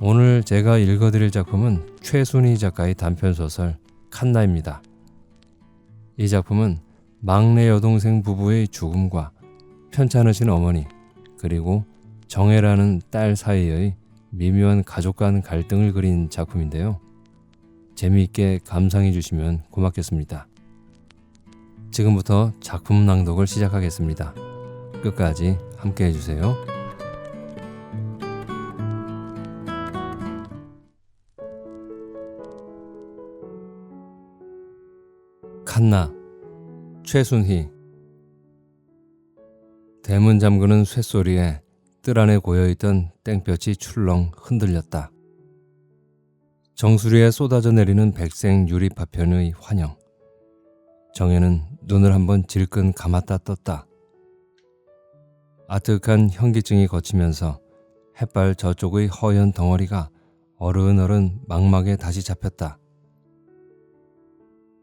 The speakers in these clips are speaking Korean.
오늘 제가 읽어드릴 작품은 최순희 작가의 단편소설 칸나입니다. 이 작품은 막내 여동생 부부의 죽음과 편찮으신 어머니 그리고 정혜라는 딸 사이의 미묘한 가족 간 갈등을 그린 작품인데요. 재미있게 감상해 주시면 고맙겠습니다. 지금부터 작품 낭독을 시작하겠습니다. 끝까지 함께 해주세요. 칸나, 최순희. 대문 잠그는 쇳소리에 뜰 안에 고여있던 땡볕이 출렁 흔들렸다. 정수리에 쏟아져 내리는 백색 유리 파편의 환영. 정혜는 눈을 한번 질끈 감았다 떴다. 아득한 현기증이 거치면서 햇발 저쪽의 허연 덩어리가 어른어른 망막에 다시 잡혔다.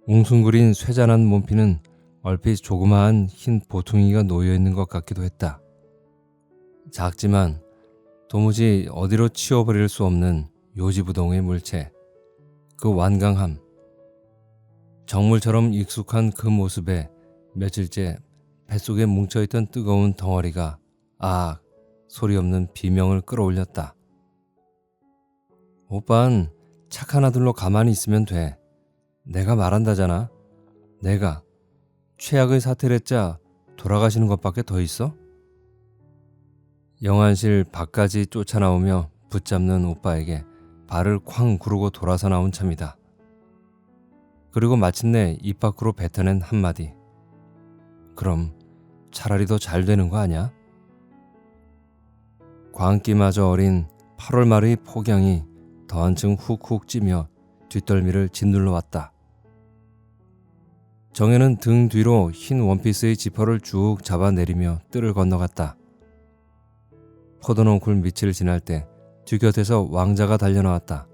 웅숭그린 쇠잔한 몸피는 얼핏 조그마한 흰 보퉁이가 놓여있는 것 같기도 했다. 작지만 도무지 어디로 치워버릴 수 없는 요지부동의 물체, 그 완강함. 정물처럼 익숙한 그 모습에 며칠째 뱃속에 뭉쳐있던 뜨거운 덩어리가 소리 없는 비명을 끌어올렸다. 오빤 착한 아들로 가만히 있으면 돼. 내가 말한다잖아. 내가 최악의 사태를 했자 돌아가시는 것밖에 더 있어? 영안실 밖까지 쫓아나오며 붙잡는 오빠에게 발을 쾅 구르고 돌아서 나온 참이다. 그리고 마침내 입 밖으로 뱉어낸 한마디. 그럼 차라리 더 잘 되는 거 아냐? 광기마저 어린 8월 말의 폭양이 더 한층 훅훅 찌며 뒷덜미를 짓눌러 왔다. 정혜는 등 뒤로 흰 원피스의 지퍼를 쭉 잡아내리며 뜰을 건너갔다. 포도농쿨 밑을 지날 때 뒤곁에서 왕자가 달려나왔다.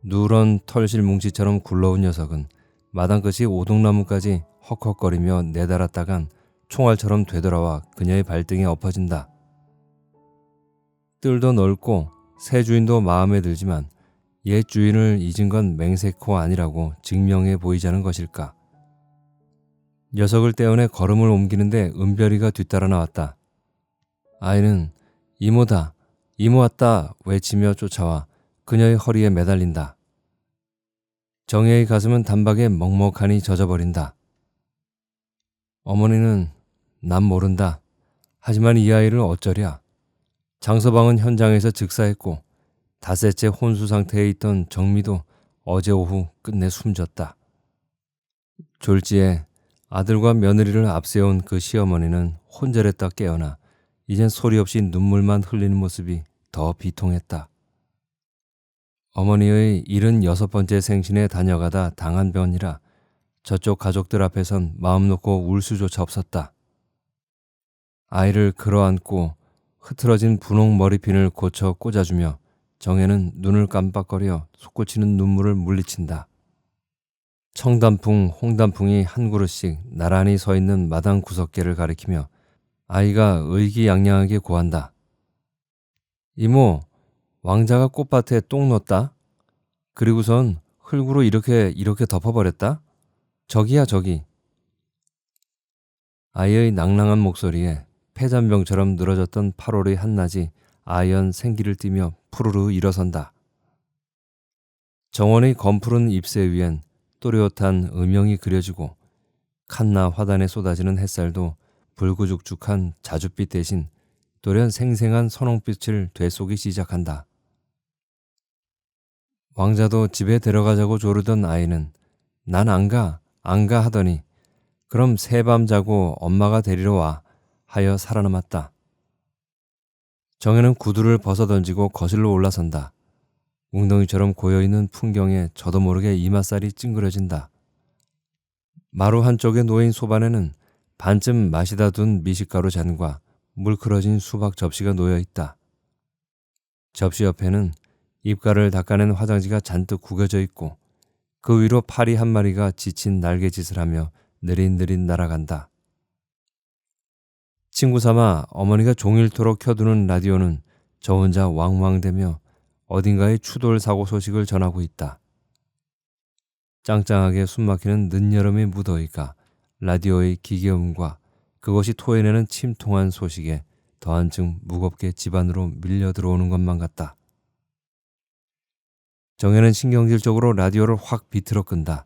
누런 털실 뭉치처럼 굴러온 녀석은 마당 끝이 오동나무까지 헉헉거리며 내달았다간 총알처럼 되돌아와 그녀의 발등에 엎어진다. 뜰도 넓고 새 주인도 마음에 들지만 옛 주인을 잊은 건 맹세코 아니라고 증명해 보이자는 것일까. 녀석을 떼어내 걸음을 옮기는데 은별이가 뒤따라 나왔다. 아이는 이모다, 이모 왔다 외치며 쫓아와 그녀의 허리에 매달린다. 정혜의 가슴은 단박에 먹먹하니 젖어버린다. 어머니는 난 모른다. 하지만 이 아이를 어쩌랴. 장서방은 현장에서 즉사했고 닷새째 혼수 상태에 있던 정미도 어제 오후 끝내 숨졌다. 졸지에 아들과 며느리를 앞세운 그 시어머니는 혼절했다 깨어나 이젠 소리 없이 눈물만 흘리는 모습이 더 비통했다. 어머니의 76번째 생신에 다녀가다 당한 병이라 저쪽 가족들 앞에선 마음 놓고 울 수조차 없었다. 아이를 끌어안고 흐트러진 분홍 머리핀을 고쳐 꽂아주며 정혜는 눈을 깜빡거려 솟구치는 눈물을 물리친다. 청단풍, 홍단풍이 한 그루씩 나란히 서 있는 마당 구석개를 가리키며 아이가 의기양양하게 고한다. 이모, 왕자가 꽃밭에 똥 넣었다. 그리고선 흙으로 이렇게 덮어버렸다. 저기야 저기. 아이의 낭랑한 목소리에 폐잔병처럼 늘어졌던 8월의 한낮이 아연 생기를 띠며 푸르르 일어선다. 정원의 검푸른 잎새 위엔 또렷한 음영이 그려지고 칸나 화단에 쏟아지는 햇살도 불구죽죽한 자줏빛 대신 돌연 생생한 선홍빛을 되쏘기 시작한다. 왕자도 집에 데려가자고 조르던 아이는 난 안 가 하더니 그럼 새밤 자고 엄마가 데리러 와 하여 살아남았다. 정혜는 구두를 벗어던지고 거실로 올라선다. 웅덩이처럼 고여있는 풍경에 저도 모르게 이맛살이 찡그려진다. 마루 한쪽에 놓인 소반에는 반쯤 마시다 둔 미식가루 잔과 물크러진 수박 접시가 놓여있다. 접시 옆에는 입가를 닦아낸 화장지가 잔뜩 구겨져 있고 그 위로 파리 한 마리가 지친 날개짓을 하며 느릿느릿 날아간다. 친구 삼아 어머니가 종일토록 켜두는 라디오는 저 혼자 왕왕대며 어딘가의 추돌 사고 소식을 전하고 있다. 짱짱하게 숨막히는 늦여름의 무더위가 라디오의 기계음과 그것이 토해내는 침통한 소식에 더한층 무겁게 집 안으로 밀려 들어오는 것만 같다. 정혜는 신경질적으로 라디오를 확 비틀어 끈다.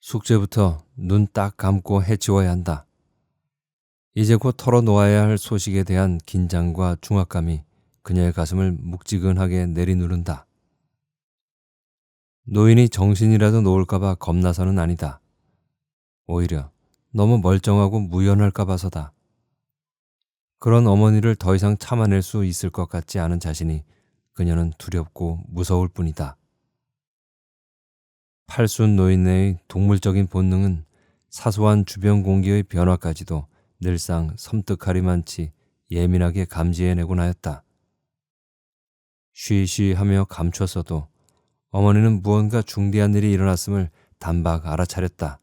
숙제부터 눈 딱 감고 해치워야 한다. 이제 곧 털어놓아야 할 소식에 대한 긴장과 중압감이 그녀의 가슴을 묵지근하게 내리누른다. 노인이 정신이라도 놓을까봐 겁나서는 아니다. 오히려 너무 멀쩡하고 무연할까 봐서다. 그런 어머니를 더 이상 참아낼 수 있을 것 같지 않은 자신이 그녀는 두렵고 무서울 뿐이다. 팔순 노인네의 동물적인 본능은 사소한 주변 공기의 변화까지도 늘상 섬뜩하리만치 예민하게 감지해내곤 하였다. 쉬쉬하며 감췄어도 어머니는 무언가 중대한 일이 일어났음을 단박 알아차렸다.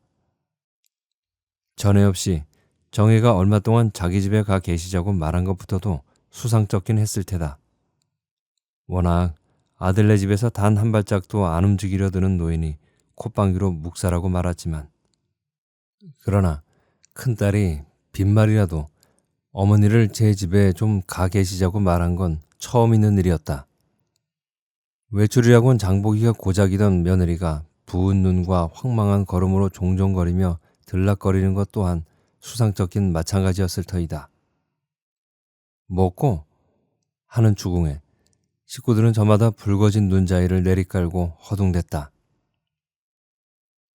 전에 없이 정혜가 얼마 동안 자기 집에 가 계시자고 말한 것부터도 수상쩍긴 했을 테다. 워낙 아들네 집에서 단 한 발짝도 안 움직이려 드는 노인이 콧방귀로 묵살하고 말았지만, 그러나 큰딸이 빈말이라도 어머니를 제 집에 좀 가 계시자고 말한 건 처음 있는 일이었다. 외출이라곤 장보기가 고작이던 며느리가 부은 눈과 황망한 걸음으로 종종거리며 들락거리는 것 또한 수상쩍긴 마찬가지였을 터이다. 뭐고? 하는 주궁에 식구들은 저마다 붉어진 눈자위를 내리깔고 허둥댔다.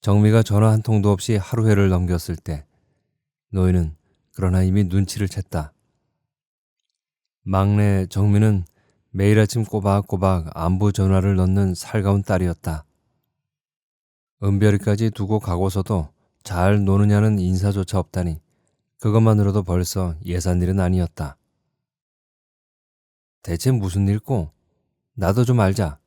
정미가 전화 한 통도 없이 하루해를 넘겼을 때 노인은 그러나 이미 눈치를 챘다. 막내 정미는 매일 아침 꼬박꼬박 안부 전화를 넣는 살가운 딸이었다. 은별이까지 두고 가고서도 잘 노느냐는 인사조차 없다니 그것만으로도 벌써 예산일은 아니었다. 대체 무슨 일꼬? 나도 좀 알자.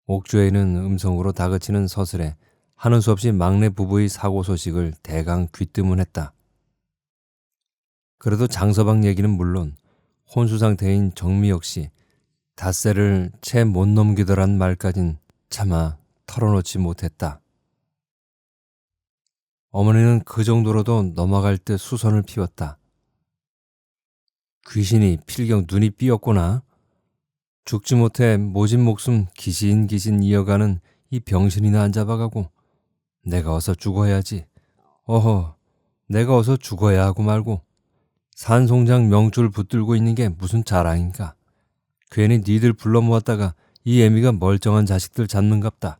옥주에는 음성으로 다그치는 서슬에 하는 수 없이 막내 부부의 사고 소식을 대강 귀뜨문했다. 그래도 장서방 얘기는 물론 혼수 상태인 정미 역시 닷새를 채 못 넘기더란 말까진 차마 털어놓지 못했다. 어머니는 그 정도로도 넘어갈 듯 수선을 피웠다. 귀신이 필경 눈이 삐었구나. 죽지 못해 모진 목숨 기신기신 이어가는 이 병신이나 안 잡아가고 내가 어서 죽어야지. 어허, 내가 어서 죽어야 하고 말고 산송장 명줄 붙들고 있는 게 무슨 자랑인가. 괜히 니들 불러 모았다가 이 애미가 멀쩡한 자식들 잡는갑다.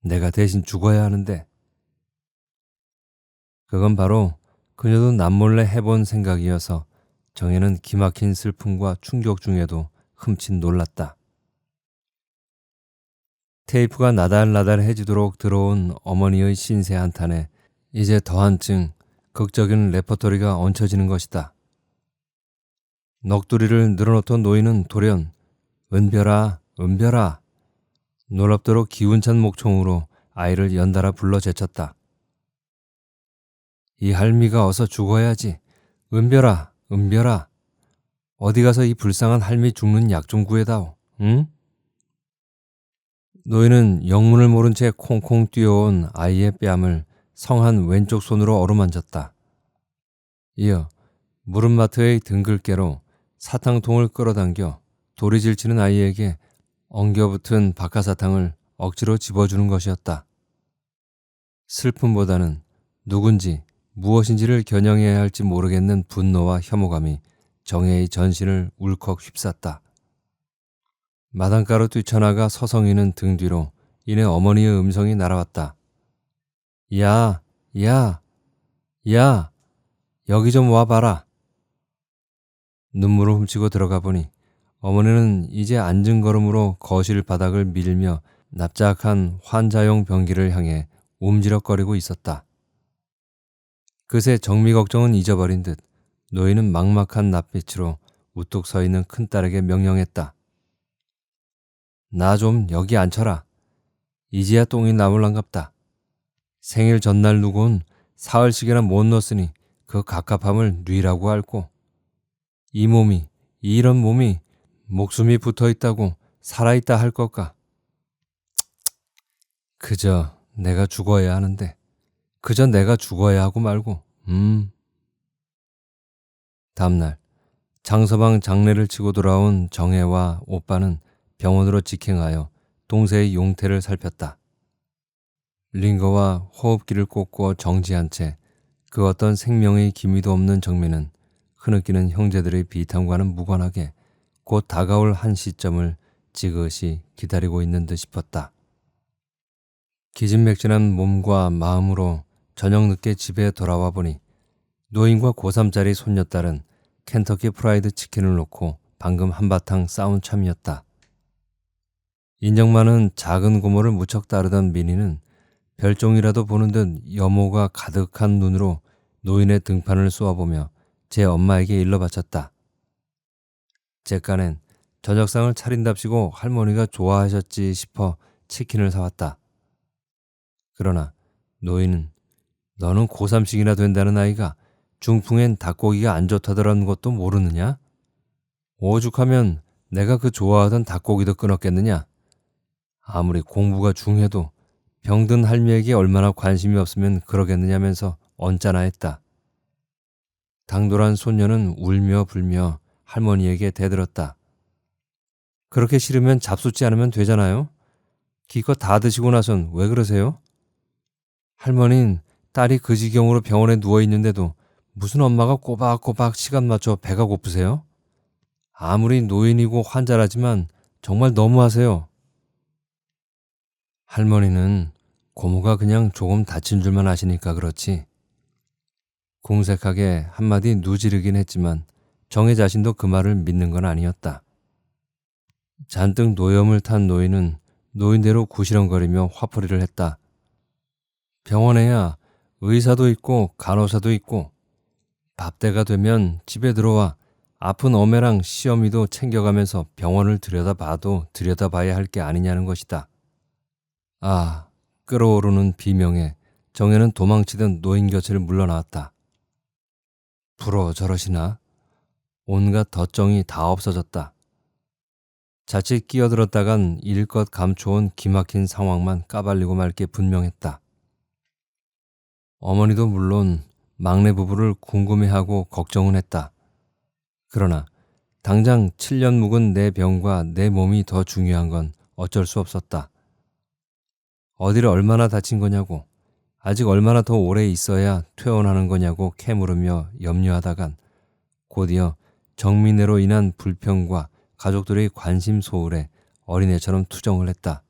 내가 대신 죽어야 하는데. 그건 바로 그녀도 남몰래 해본 생각이어서 정혜는 기막힌 슬픔과 충격 중에도 흠칫 놀랐다. 테이프가 나달나달해지도록 들어온 어머니의 신세 한탄에 이제 더한층 극적인 레퍼토리가 얹혀지는 것이다. 넋두리를 늘어놓던 노인은 돌연 은별아, 은별아 놀랍도록 기운찬 목청으로 아이를 연달아 불러 제쳤다. 이 할미가 어서 죽어야지. 은별아, 은별아. 어디 가서 이 불쌍한 할미 죽는 약 좀 구해다오. 응? 노인은 영문을 모른 채 콩콩 뛰어온 아이의 뺨을 성한 왼쪽 손으로 어루만졌다. 이어 무릎마트의 등글개로 사탕통을 끌어당겨 돌이 질치는 아이에게 엉겨붙은 박하사탕을 억지로 집어주는 것이었다. 슬픔보다는 누군지 무엇인지를 겨냥해야 할지 모르겠는 분노와 혐오감이 정혜의 전신을 울컥 휩쌌다. 마당가로 뛰쳐나가 서성이는 등 뒤로 이내 어머니의 음성이 날아왔다. 야, 야, 야, 여기 좀 와봐라. 눈물을 훔치고 들어가 보니 어머니는 이제 앉은 걸음으로 거실 바닥을 밀며 납작한 환자용 변기를 향해 움지럭거리고 있었다. 그새 정미 걱정은 잊어버린 듯 노인은 막막한 낯빛으로 우뚝 서 있는 큰딸에게 명령했다. 나 좀 여기 앉혀라. 이제야 똥이 나물란갑다. 생일 전날 누군 사흘씩이나 못 넣었으니 그 갑갑함을 뉘라고 앓고 이 몸이 이런 몸이 목숨이 붙어 있다고 살아있다 할 것까. 그저 내가 죽어야 하는데. 그저 내가 죽어야 하고 말고. 다음날 장서방 장례를 치고 돌아온 정혜와 오빠는 병원으로 직행하여 동생의 용태를 살폈다. 링거와 호흡기를 꽂고 정지한 채 그 어떤 생명의 기미도 없는 정민은 흐느끼는 형제들의 비탄과는 무관하게 곧 다가올 한 시점을 지그시 기다리고 있는 듯 싶었다. 기진맥진한 몸과 마음으로 저녁 늦게 집에 돌아와 보니 노인과 고3짜리 손녀딸은 켄터키 프라이드 치킨을 놓고 방금 한바탕 싸운 참이었다. 인정 많은 작은 고모를 무척 따르던 민희는 별종이라도 보는 듯 염호가 가득한 눈으로 노인의 등판을 쏘아보며 제 엄마에게 일러바쳤다. 제깐엔 저녁상을 차린답시고 할머니가 좋아하셨지 싶어 치킨을 사왔다. 그러나 노인은 너는 고3씩이나 된다는 아이가 중풍엔 닭고기가 안 좋다더라는 것도 모르느냐? 오죽하면 내가 그 좋아하던 닭고기도 끊었겠느냐? 아무리 공부가 중해도 병든 할미에게 얼마나 관심이 없으면 그러겠느냐면서 언짢아 했다. 당돌한 손녀는 울며 불며 할머니에게 대들었다. 그렇게 싫으면 잡숫지 않으면 되잖아요? 기껏 다 드시고 나선 왜 그러세요? 할머니는 딸이 그 지경으로 병원에 누워있는데도 무슨 엄마가 꼬박꼬박 시간 맞춰 배가 고프세요? 아무리 노인이고 환자라지만 정말 너무하세요. 할머니는 고모가 그냥 조금 다친 줄만 아시니까 그렇지. 궁색하게 한마디 누지르긴 했지만 정혜 자신도 그 말을 믿는 건 아니었다. 잔뜩 노염을 탄 노인은 노인대로 구시렁거리며 화풀이를 했다. 병원에야 의사도 있고 간호사도 있고 밥때가 되면 집에 들어와 아픈 어매랑 시어미도 챙겨가면서 병원을 들여다봐도 들여다봐야 할 게 아니냐는 것이다. 아, 끓어오르는 비명에 정혜는 도망치던 노인 곁을 물러나왔다. 불어 저러시나? 온갖 덧정이 다 없어졌다. 자칫 끼어들었다간 일껏 감춰온 기막힌 상황만 까발리고 말 게 분명했다. 어머니도 물론 막내 부부를 궁금해하고 걱정은 했다. 그러나 당장 7년 묵은 내 병과 내 몸이 더 중요한 건 어쩔 수 없었다. 어디를 얼마나 다친 거냐고, 아직 얼마나 더 오래 있어야 퇴원하는 거냐고 캐물으며 염려하다간 곧이어 정민애로 인한 불평과 가족들의 관심 소홀에 어린애처럼 투정을 했다.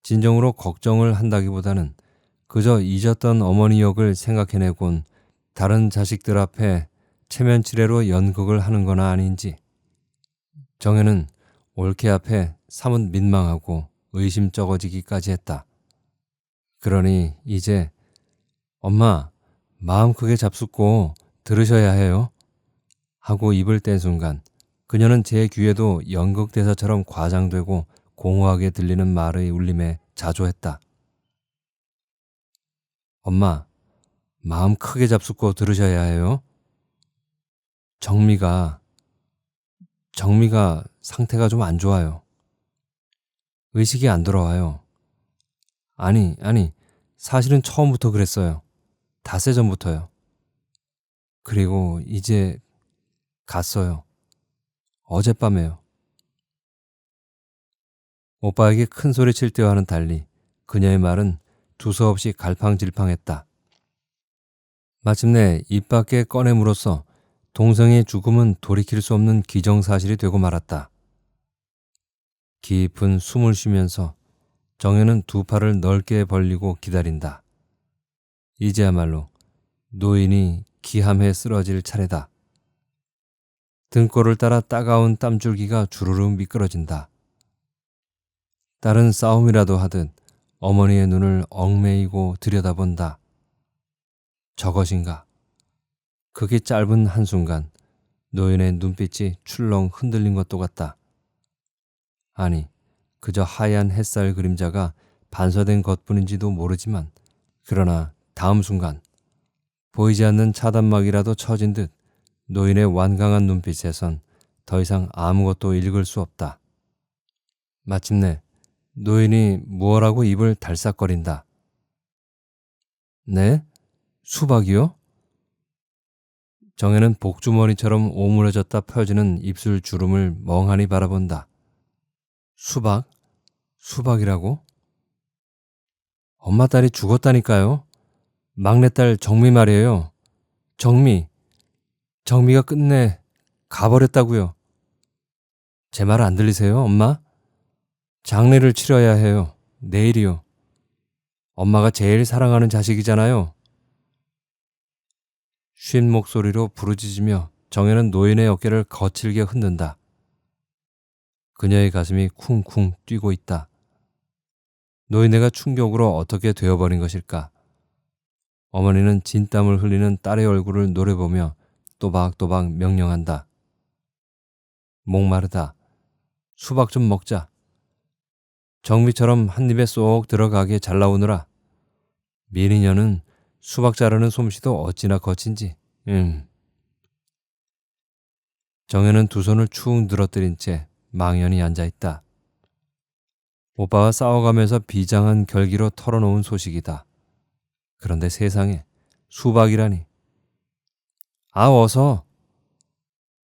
진정으로 걱정을 한다기보다는 그저 잊었던 어머니 역을 생각해내곤 다른 자식들 앞에 체면치레로 연극을 하는 거나 아닌지. 정혜는 올케 앞에 사뭇 민망하고 의심쩍어지기까지 했다. 그러니 이제 엄마 마음 크게 잡숫고 들으셔야 해요 하고 입을 뗀 순간 그녀는 제 귀에도 연극 대사처럼 과장되고 공허하게 들리는 말의 울림에 자조했다. 엄마 마음 크게 잡숫고 들으셔야 해요. 정미가 상태가 좀 안 좋아요. 의식이 안 돌아와요. 아니, 사실은 처음부터 그랬어요. 닷새 전부터요. 그리고 이제 갔어요. 어젯밤에요. 오빠에게 큰 소리 칠 때와는 달리 그녀의 말은 두서없이 갈팡질팡했다. 마침내 입 밖에 꺼내물어서 동생의 죽음은 돌이킬 수 없는 기정사실이 되고 말았다. 깊은 숨을 쉬면서 정혜는 두 팔을 넓게 벌리고 기다린다. 이제야말로 노인이 기함에 쓰러질 차례다. 등골을 따라 따가운 땀줄기가 주르륵 미끄러진다. 딸은 싸움이라도 하듯 어머니의 눈을 얽매이고 들여다본다. 저것인가? 그게 짧은 한순간 노인의 눈빛이 출렁 흔들린 것도 같다. 아니, 그저 하얀 햇살 그림자가 반사된 것뿐인지도 모르지만 그러나 다음 순간 보이지 않는 차단막이라도 쳐진 듯 노인의 완강한 눈빛에선 더 이상 아무것도 읽을 수 없다. 마침내 노인이 무엇라고 입을 달싹거린다. 네? 수박이요? 정혜는 복주머니처럼 오므려졌다 펴지는 입술 주름을 멍하니 바라본다. 수박? 수박이라고? 엄마 딸이 죽었다니까요. 막내딸 정미 말이에요. 정미. 정미가 끝내 가버렸다고요. 제 말 안 들리세요, 엄마? 장례를 치러야 해요. 내일이요. 엄마가 제일 사랑하는 자식이잖아요. 쉰 목소리로 부르짖으며 정혜는 노인의 어깨를 거칠게 흔든다. 그녀의 가슴이 쿵쿵 뛰고 있다. 노인네가 충격으로 어떻게 되어버린 것일까? 어머니는 진땀을 흘리는 딸의 얼굴을 노려보며 또박또박 명령한다. 목마르다. 수박 좀 먹자. 정미처럼 한 입에 쏙 들어가게 잘 나오느라. 미니녀는 수박 자르는 솜씨도 어찌나 거친지. 정혜는 두 손을 축 늘어뜨린 채 망연히 앉아있다. 오빠와 싸워가면서 비장한 결기로 털어놓은 소식이다. 그런데 세상에 수박이라니. 아, 어서.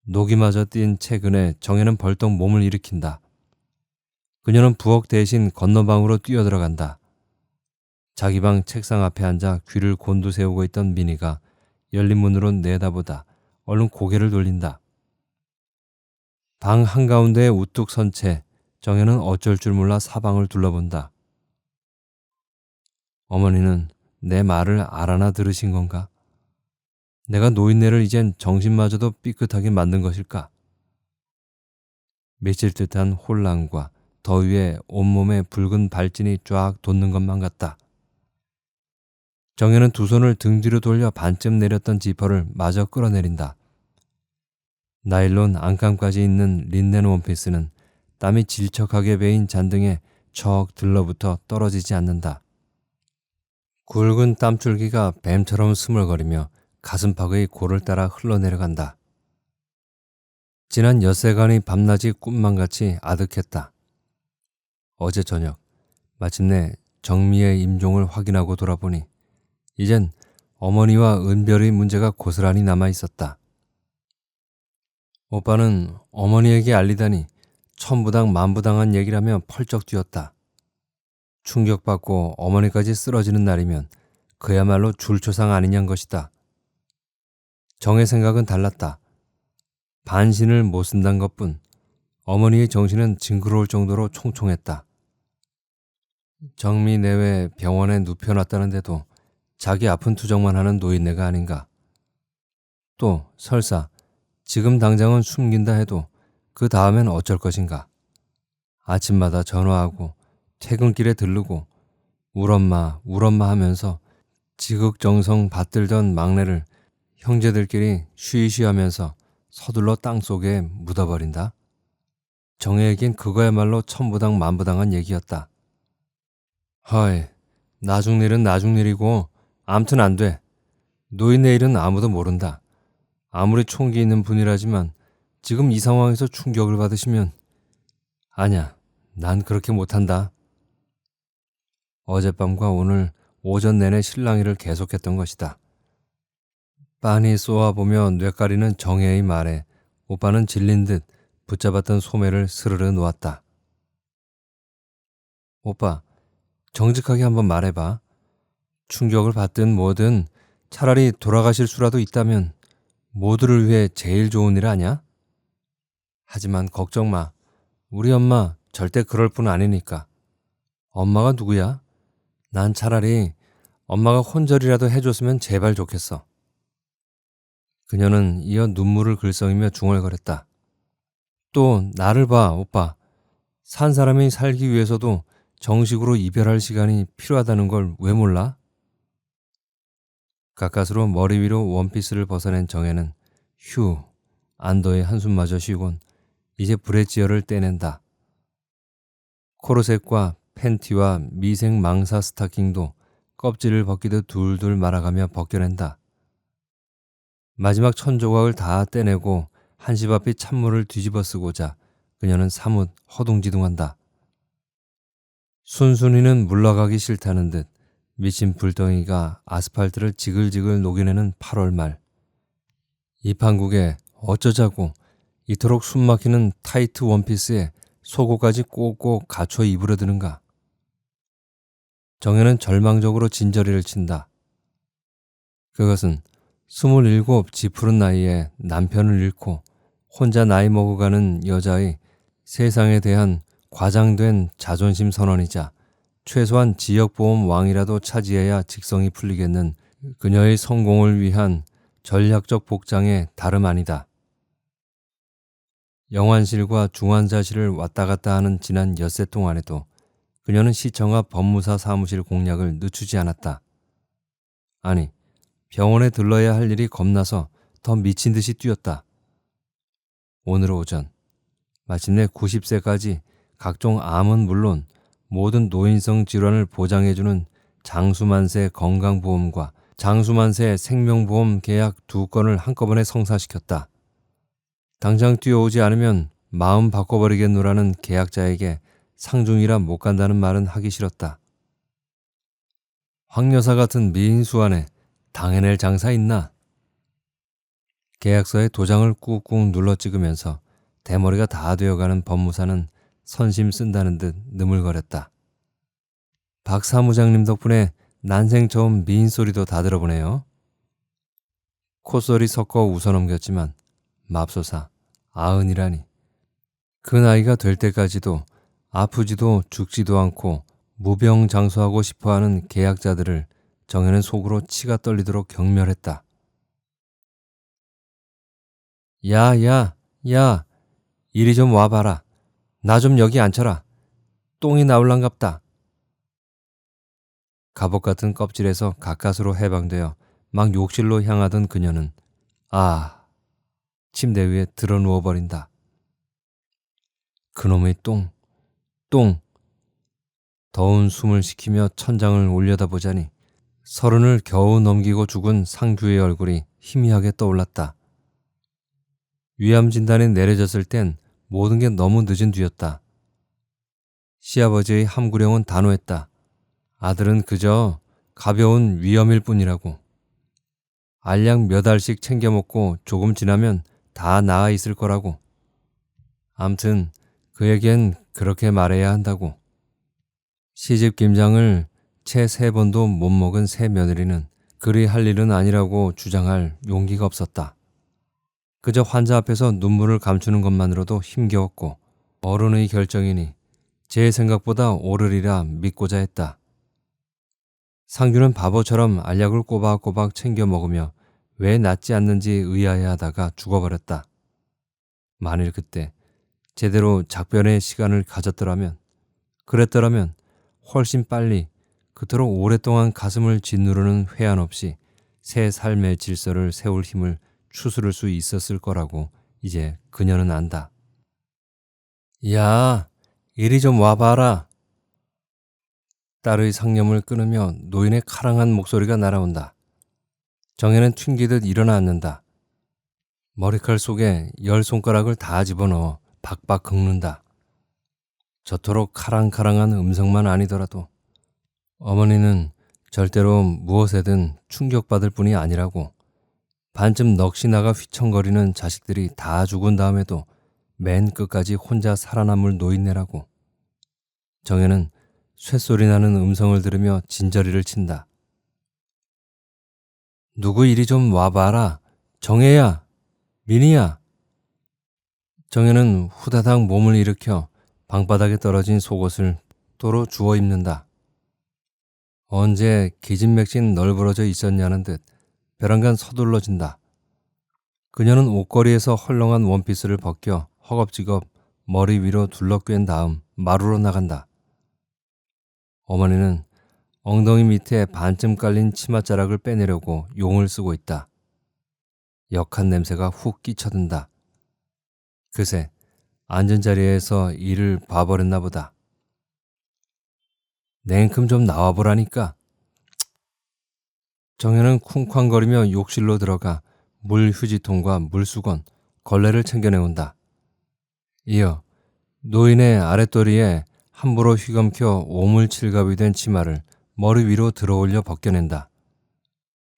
녹이마저 띈 최근에 정혜는 벌떡 몸을 일으킨다. 그녀는 부엌 대신 건너방으로 뛰어들어간다. 자기 방 책상 앞에 앉아 귀를 곤두세우고 있던 미니가 열린 문으로 내다보다 얼른 고개를 돌린다. 방 한가운데에 우뚝 선 채 정혜는 어쩔 줄 몰라 사방을 둘러본다. 어머니는 내 말을 알아나 들으신 건가? 내가 노인네를 이젠 정신마저도 삐끗하게 만든 것일까? 미칠 듯한 혼란과 더위에 온몸에 붉은 발진이 쫙 돋는 것만 같다. 정혜는 두 손을 등 뒤로 돌려 반쯤 내렸던 지퍼를 마저 끌어내린다. 나일론 안감까지 있는 린넨 원피스는 땀이 질척하게 배인 잔등에 척 들러붙어 떨어지지 않는다. 굵은 땀줄기가 뱀처럼 스물거리며 가슴팍의 골을 따라 흘러내려간다. 지난 엿새간의 밤낮이 꿈만같이 아득했다. 어제 저녁 마침내 정미의 임종을 확인하고 돌아보니 이젠 어머니와 은별의 문제가 고스란히 남아있었다. 오빠는 어머니에게 알리다니 천부당 만부당한 얘기라며 펄쩍 뛰었다. 충격받고 어머니까지 쓰러지는 날이면 그야말로 줄초상 아니냔 것이다. 정의 생각은 달랐다. 반신을 못 쓴단 것뿐 어머니의 정신은 징그러울 정도로 총총했다. 정미 내외 병원에 눕혀놨다는데도 자기 아픈 투정만 하는 노인네가 아닌가. 또 설사 지금 당장은 숨긴다 해도 그 다음엔 어쩔 것인가. 아침마다 전화하고 퇴근길에 들르고 울엄마 울엄마 하면서 지극정성 받들던 막내를 형제들끼리 쉬쉬하면서 서둘러 땅속에 묻어버린다. 정혜에겐 그거야말로 천부당 만부당한 얘기였다. 허이, 나중 일은 나중 일이고 암튼 안 돼. 노인네 일은 아무도 모른다. 아무리 총기 있는 분이라지만 지금 이 상황에서 충격을 받으시면 아냐, 난 그렇게 못한다. 어젯밤과 오늘 오전 내내 실랑이를 계속했던 것이다. 빤히 쏘아보며 뇌까리는 정혜의 말에 오빠는 질린 듯 붙잡았던 소매를 스르르 놓았다. 오빠, 정직하게 한번 말해봐. 충격을 받든 뭐든 차라리 돌아가실 수라도 있다면 모두를 위해 제일 좋은 일 아냐? 하지만 걱정 마. 우리 엄마 절대 그럴 뿐 아니니까. 엄마가 누구야? 난 차라리 엄마가 혼절이라도 해줬으면 제발 좋겠어. 그녀는 이어 눈물을 글썽이며 중얼거렸다. 또 나를 봐, 오빠. 산 사람이 살기 위해서도 정식으로 이별할 시간이 필요하다는 걸 왜 몰라? 가까스로 머리 위로 원피스를 벗어낸 정혜는 휴, 안도의 한숨마저 쉬곤 이제 브래지어를 떼낸다. 코르셋과 팬티와 미생 망사 스타킹도 껍질을 벗기듯 둘둘 말아가며 벗겨낸다. 마지막 천조각을 다 떼내고 한시 앞에 찬물을 뒤집어 쓰고자 그녀는 사뭇 허둥지둥한다. 순순이는 물러가기 싫다는 듯 미친 불덩이가 아스팔트를 지글지글 녹여내는 8월 말. 이 판국에 어쩌자고 이토록 숨막히는 타이트 원피스에 속옷까지 꼭꼭 갖춰 입으려 드는가. 정혜는 절망적으로 진저리를 친다. 그것은 27 지푸른 나이에 남편을 잃고 혼자 나이 먹어가는 여자의 세상에 대한 과장된 자존심 선언이자 최소한 지역보험 왕이라도 차지해야 직성이 풀리겠는 그녀의 성공을 위한 전략적 복장에 다름 아니다. 영환실과 중환자실을 왔다 갔다 하는 지난 엿새 동안에도 그녀는 시청 앞 법무사 사무실 공략을 늦추지 않았다. 아니, 병원에 들러야 할 일이 겁나서 더 미친 듯이 뛰었다. 오늘 오전 마침내 90세까지 각종 암은 물론 모든 노인성 질환을 보장해주는 장수만세 건강보험과 장수만세 생명보험 계약 2건을 한꺼번에 성사시켰다. 당장 뛰어오지 않으면 마음 바꿔버리겠노라는 계약자에게 상중이라 못 간다는 말은 하기 싫었다. 황 여사 같은 미인수 안에 당해낼 장사 있나? 계약서에 도장을 꾹꾹 눌러 찍으면서 대머리가 다 되어가는 법무사는 선심 쓴다는 듯 느물거렸다. 박 사무장님 덕분에 난생 처음 미인 소리도 다 들어보네요. 콧소리 섞어 웃어넘겼지만 맙소사 90이라니. 그 나이가 될 때까지도 아프지도 죽지도 않고 무병장수하고 싶어하는 계약자들을 정혜는 속으로 치가 떨리도록 경멸했다. 야, 이리 좀 와봐라. 나 좀 여기 앉혀라. 똥이 나올란갑다. 갑옷 같은 껍질에서 가까스로 해방되어 막 욕실로 향하던 그녀는 침대 위에 드러 누워버린다. 그놈의 똥. 더운 숨을 식히며 천장을 올려다보자니 30을 겨우 넘기고 죽은 상규의 얼굴이 희미하게 떠올랐다. 위암 진단이 내려졌을 땐 모든 게 너무 늦은 뒤였다. 시아버지의 함구령은 단호했다. 아들은 그저 가벼운 위염일 뿐이라고. 알약 몇 알씩 챙겨 먹고 조금 지나면 다 나아 있을 거라고. 암튼 그에겐 그렇게 말해야 한다고. 시집 김장을 채 3번도 못 먹은 새 며느리는 그리 할 일은 아니라고 주장할 용기가 없었다. 그저 환자 앞에서 눈물을 감추는 것만으로도 힘겨웠고 어른의 결정이니 제 생각보다 옳으리라 믿고자 했다. 상규는 바보처럼 알약을 꼬박꼬박 챙겨 먹으며 왜 낫지 않는지 의아해하다가 죽어버렸다. 만일 그때 제대로 작별의 시간을 가졌더라면, 그랬더라면 훨씬 빨리 그토록 오랫동안 가슴을 짓누르는 회한 없이 새 삶의 질서를 세울 힘을 추스를 수 있었을 거라고 이제 그녀는 안다. 야, 이리 좀 와봐라. 딸의 상념을 끊으며 노인의 카랑한 목소리가 날아온다. 정혜는 튕기듯 일어나 앉는다. 머리칼 속에 10손가락을 다 집어넣어 박박 긁는다. 저토록 카랑카랑한 음성만 아니더라도 어머니는 절대로 무엇에든 충격받을 뿐이 아니라고. 반쯤 넋이 나가 휘청거리는 자식들이 다 죽은 다음에도 맨 끝까지 혼자 살아남을 노인네라고. 정혜는 쇳소리 나는 음성을 들으며 진저리를 친다. 누구 이리 좀 와봐라. 정혜야, 민희야. 정혜는 후다닥 몸을 일으켜 방바닥에 떨어진 속옷을 도로 주워 입는다. 언제 기진맥진 널브러져 있었냐는 듯 벼랑간 서둘러진다. 그녀는 옷걸이에서 헐렁한 원피스를 벗겨 허겁지겁 머리 위로 둘러꿰은 다음 마루로 나간다. 어머니는 엉덩이 밑에 반쯤 깔린 치맛자락을 빼내려고 용을 쓰고 있다. 역한 냄새가 훅 끼쳐든다. 그새 앉은 자리에서 이를 봐버렸나 보다. 냉큼 좀 나와보라니까. 정혜는 쿵쾅거리며 욕실로 들어가 물 휴지통과 물수건, 걸레를 챙겨내온다. 이어 노인의 아랫도리에 함부로 휘감겨 오물칠갑이 된 치마를 머리 위로 들어올려 벗겨낸다.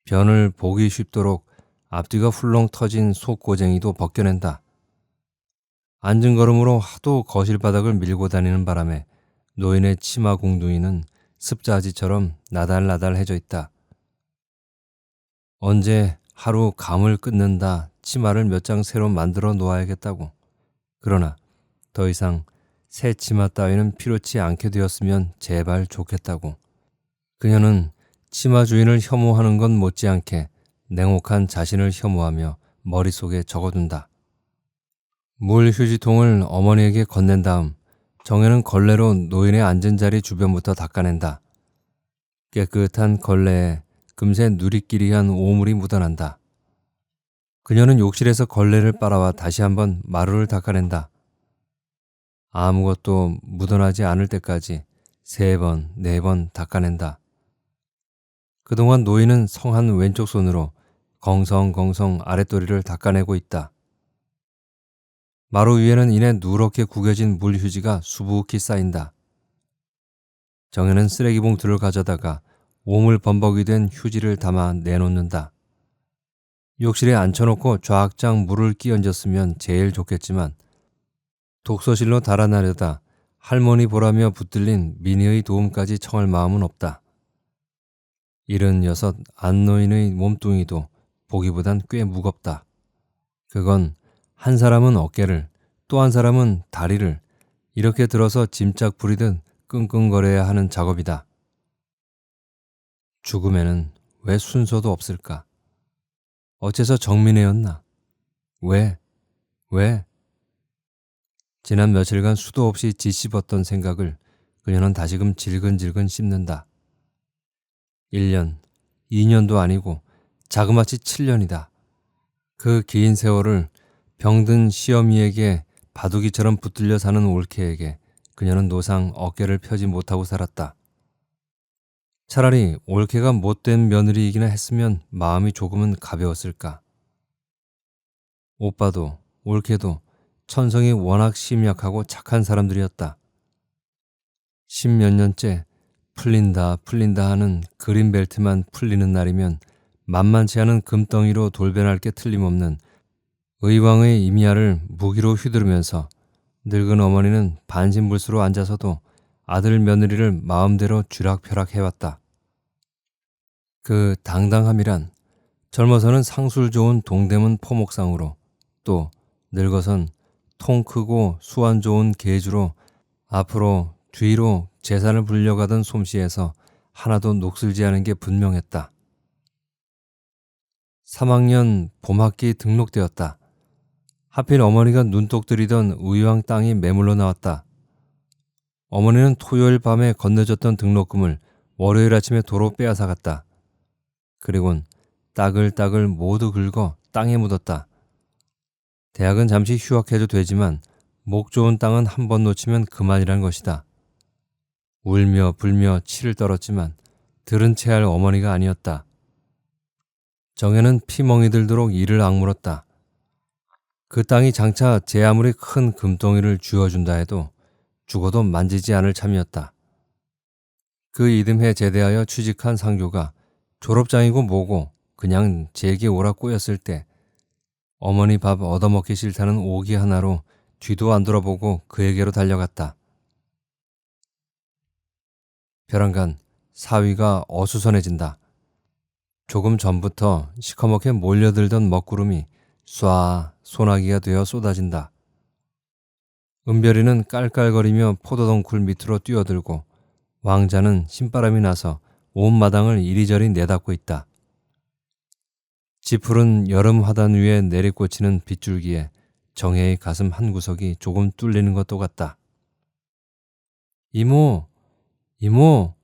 변을 보기 쉽도록 앞뒤가 훌렁 터진 속고쟁이도 벗겨낸다. 앉은 걸음으로 하도 거실 바닥을 밀고 다니는 바람에 노인의 치마 공둥이는 습자지처럼 나달나달해져 있다. 언제 하루 감을 끊는다 치마를 몇 장 새로 만들어 놓아야겠다고. 그러나 더 이상 새 치마 따위는 필요치 않게 되었으면 제발 좋겠다고. 그녀는 치마 주인을 혐오하는 건 못지않게 냉혹한 자신을 혐오하며 머릿속에 적어둔다. 물 휴지통을 어머니에게 건넨 다음 정혜는 걸레로 노인의 앉은 자리 주변부터 닦아낸다. 깨끗한 걸레에 금세 누리끼리한 오물이 묻어난다. 그녀는 욕실에서 걸레를 빨아와 다시 한번 마루를 닦아낸다. 아무것도 묻어나지 않을 때까지 3번, 4번 닦아낸다. 그동안 노인은 성한 왼쪽 손으로 건성건성 아랫도리를 닦아내고 있다. 마루 위에는 이내 누렇게 구겨진 물휴지가 수북히 쌓인다. 정혜는 쓰레기 봉투를 가져다가 오물범벅이 된 휴지를 담아 내놓는다. 욕실에 앉혀놓고 좌악장 물을 끼얹었으면 제일 좋겠지만 독서실로 달아나려다 할머니 보라며 붙들린 미니의 도움까지 청할 마음은 없다. 76 안노인의 몸뚱이도 보기보단 꽤 무겁다. 그건 한 사람은 어깨를 또 한 사람은 다리를 이렇게 들어서 짐짝 부리듯 끙끙거려야 하는 작업이다. 죽음에는 왜 순서도 없을까? 어째서 정민애였나? 왜? 지난 며칠간 수도 없이 짓씹었던 생각을 그녀는 다시금 질근질근 씹는다. 1년, 2년도 아니고 자그마치 7년이다. 그 긴 세월을 병든 시어미에게 바둑이처럼 붙들려 사는 올케에게 그녀는 노상 어깨를 펴지 못하고 살았다. 차라리 올케가 못된 며느리이기나 했으면 마음이 조금은 가벼웠을까. 오빠도 올케도 천성이 워낙 심약하고 착한 사람들이었다. 10몇 년째 풀린다 하는 그린벨트만 풀리는 날이면 만만치 않은 금덩이로 돌변할 게 틀림없는 의왕의 임야를 무기로 휘두르면서 늙은 어머니는 반신불수로 앉아서도 아들 며느리를 마음대로 쥐락펴락 해왔다. 그 당당함이란 젊어서는 상술 좋은 동대문 포목상으로 또 늙어선 통 크고 수완 좋은 계주로 앞으로 뒤로 재산을 불려가던 솜씨에서 하나도 녹슬지 않은 게 분명했다. 3학년 봄학기 등록되었다. 하필 어머니가 눈독 들이던 의왕 땅이 매물로 나왔다. 어머니는 토요일 밤에 건네줬던 등록금을 월요일 아침에 도로 빼앗아갔다. 그리곤 따글따글 모두 긁어 땅에 묻었다. 대학은 잠시 휴학해도 되지만 목 좋은 땅은 한 번 놓치면 그만이란 것이다. 울며 불며 치를 떨었지만 들은 채 할 어머니가 아니었다. 정혜는 피멍이 들도록 이를 악물었다. 그 땅이 장차 제 아무리 큰 금덩이를 쥐어준다 해도 죽어도 만지지 않을 참이었다. 그 이듬해 제대하여 취직한 상교가 졸업장이고 뭐고 그냥 제게 오라 꼬였을 때 어머니 밥 얻어먹기 싫다는 오기 하나로 뒤도 안 돌아보고 그에게로 달려갔다. 벼랑간 사위가 어수선해진다. 조금 전부터 시커멓게 몰려들던 먹구름이 쏴 소나기가 되어 쏟아진다. 은별이는 깔깔거리며 포도덩굴 밑으로 뛰어들고 왕자는 신바람이 나서 온 마당을 이리저리 내닫고 있다. 지푸른 여름 화단 위에 내리꽂히는 빗줄기에 정혜의 가슴 한구석이 조금 뚫리는 것도 같다. 이모! 이모!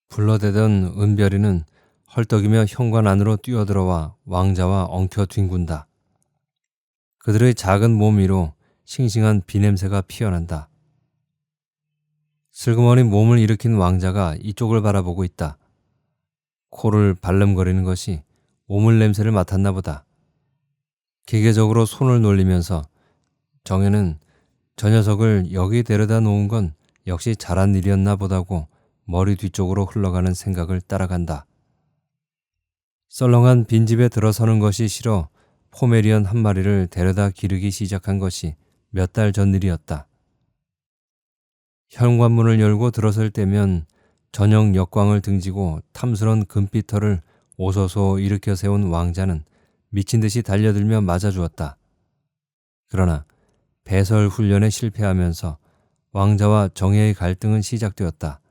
불러대던 은별이는 헐떡이며 현관 안으로 뛰어들어와 왕자와 엉켜 뒹군다. 그들의 작은 몸 위로 싱싱한 비냄새가 피어난다. 슬그머니 몸을 일으킨 왕자가 이쪽을 바라보고 있다. 코를 발름거리는 것이 오물 냄새를 맡았나 보다. 기계적으로 손을 놀리면서 정혜는 저 녀석을 여기 데려다 놓은 건 역시 잘한 일이었나 보다고 머리 뒤쪽으로 흘러가는 생각을 따라간다. 썰렁한 빈집에 들어서는 것이 싫어 포메리언 한 마리를 데려다 기르기 시작한 것이 몇 달 전 일이었다. 현관문을 열고 들어설 때면 저녁 역광을 등지고 탐스런 금빛털을 오소소 일으켜 세운 왕자는 미친 듯이 달려들며 맞아주었다. 그러나 배설 훈련에 실패하면서 왕자와 정예의 갈등은 시작되었다.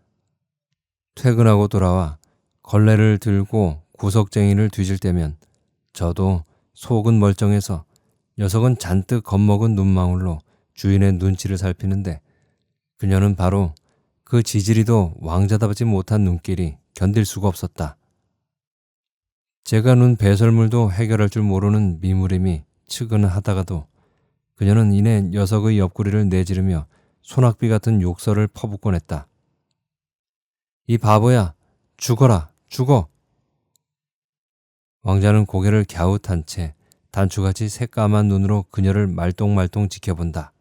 퇴근하고 돌아와 걸레를 들고 구석쟁이를 뒤질 때면 저도 속은 멀쩡해서 녀석은 잔뜩 겁먹은 눈망울로 주인의 눈치를 살피는데 그녀는 바로 그 지지리도 왕자답지 못한 눈길이 견딜 수가 없었다. 제가 눈 배설물도 해결할 줄 모르는 미무림이 측은하다가도 그녀는 이내 녀석의 옆구리를 내지르며 소낙비 같은 욕설을 퍼붓곤 했다. 이 바보야, 죽어라, 죽어. 왕자는 고개를 갸웃한 채 단추같이 새까만 눈으로 그녀를 말똥말똥 지켜본다.